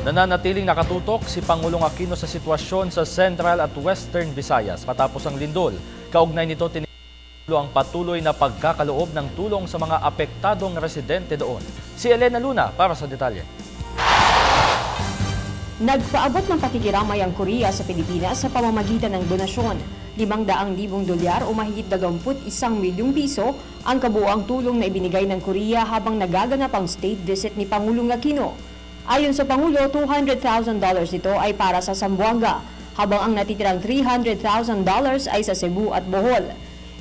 Nananatiling nakatutok si Pangulong Aquino sa sitwasyon sa Central at Western Visayas matapos ang lindol. Kaugnay nito, tinilo ang patuloy na pagkakaloob ng tulong sa mga apektadong residente doon. Si Elena Luna para sa detalye. Nagpaabot ng pakikiramay ang Korea sa Pilipinas sa pamamagitan ng donasyon. 500,000 dolyar o mahigit 21 milyong piso ang kabuuang tulong na ibinigay ng Korea habang nagaganap ang state visit ni Pangulong Aquino. Ayon sa Pangulo, $200,000 ito ay para sa Zamboanga, habang ang natitirang $300,000 ay sa Cebu at Bohol.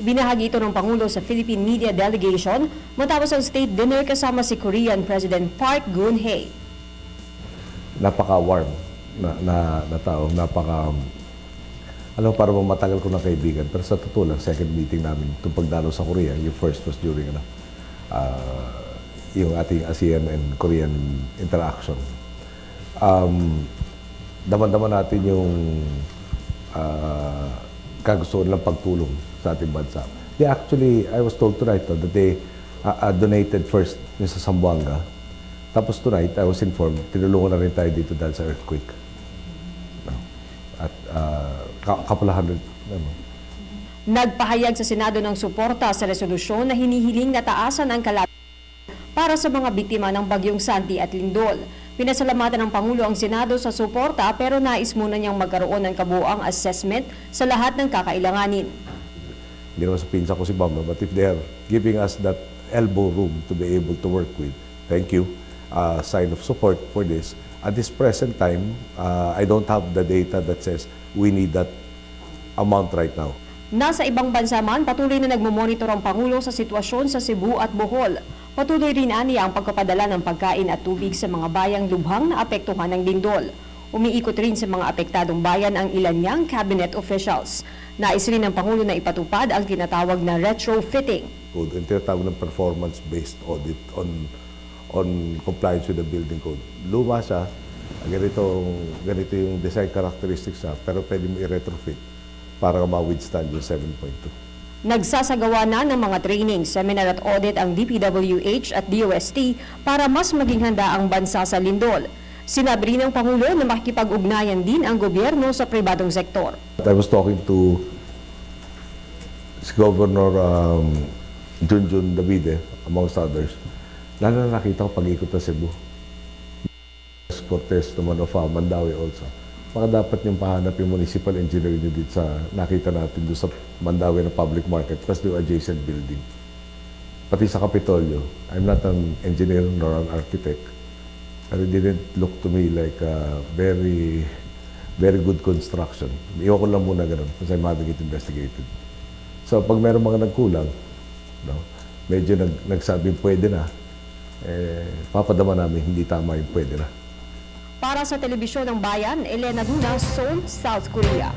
Ibinahagi ito ng Pangulo sa Philippine Media Delegation matapos ang state dinner kasama si Korean President Park Geun-hye. Napaka-warm na tao, alam mo, parang matagal ko ng kaibigan, pero sa totoo lang, second meeting namin itong pagdalo sa Korea. Yung first was during yung ating ASEAN and Korean interaction. Daman-daman natin yung kagustuhan ng pagtulong sa ating bansa. Actually, I was told tonight that they donated first yung sa Zamboanga. Tapos tonight, I was informed, tinulungan na rin tayo dito dahil sa earthquake. At couple hundred. Nagpahayag sa Senado ng suporta sa resolusyon na hinihiling na taasan ang kalapit para sa mga biktima ng Bagyong Santi at Lindol. Pinasalamatan ng Pangulo ang Senado sa suporta pero nais muna niyang magkaroon ng kabuuang assessment sa lahat ng kakailanganin. Hindi naman sa pinsa ko si Bamba, but if they are giving us that elbow room to be able to work with, thank you. Sign of support for this. At this present time, I don't have the data that says we need that amount right now. Nasa ibang bansa man, patuloy na nagmomonitor ang Pangulo sa sitwasyon sa Cebu at Bohol. Patuloy rin aniya ang pagpapadala ng pagkain at tubig sa mga bayang lubhang na apektuhan ng lindol. Umiikot rin sa mga apektadong bayan ang ilan niyang cabinet officials. Nais rin ng Pangulo na ipatupad ang tinatawag na retrofitting. Yung tinatawag ng performance-based audit on compliance with the building code. Luma siya, ganito yung design characteristics siya, pero pwede mo i-retrofit para ma-withstand yung 7.2. Nagsasagawa na ng mga training, seminar at audit ang DPWH at DOST para mas maging handa ang bansa sa lindol. Sinabi rin ng Pangulo na makikipag-ugnayan din ang gobyerno sa pribadong sektor. I was talking to Governor Junjun Davide, amongst others. Lalo na nakita ko pag-ikot na Cebu. Cortez naman of Mandaue also. Baka dapat yung pahanap yung municipal engineer nyo dito sa nakita natin doon sa Mandaue na public market plus yung adjacent building. Pati sa Kapitolyo, I'm not an engineer nor an architect. But it didn't look to me like a very, very good construction. Iwan ko lang muna ganun kasi I'm having it investigated. So pag meron mga nagkulang, medyo nagsabing pwede na, papadama namin hindi tama yung pwede na. Para sa Telebisyon ng Bayan, Elena Luna, Seoul, South Korea.